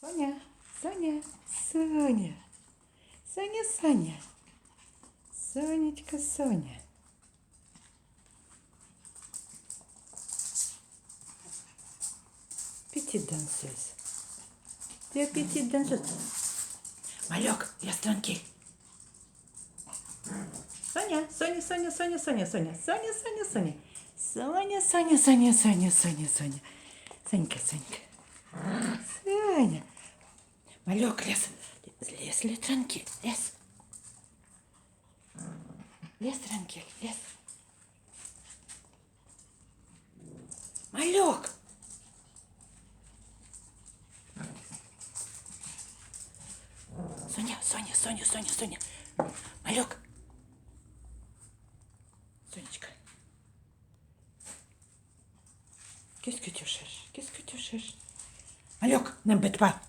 Соня, Соня, Соня, Соня, Соня, Сонечка, Соня. Petite danseuse. Tu es petite danseuse. Малек, я tranquille. Соня, Соня, Соня, Соня, Соня, Соня, Соня, Соня, Соня. Соня, Соня, Соня, Соня, Соня, Соня. Сонька, Сонька. Соня. Малек, лес. Лес, tranquille, лес. Лес, tranquille, лес. Малек. Соня, Соня, Соня, Соня, Соня. Малек. Сонечка. Qu'est-ce que tu cherches? Qu'est-ce que tu cherches? Малек, n'embête pas.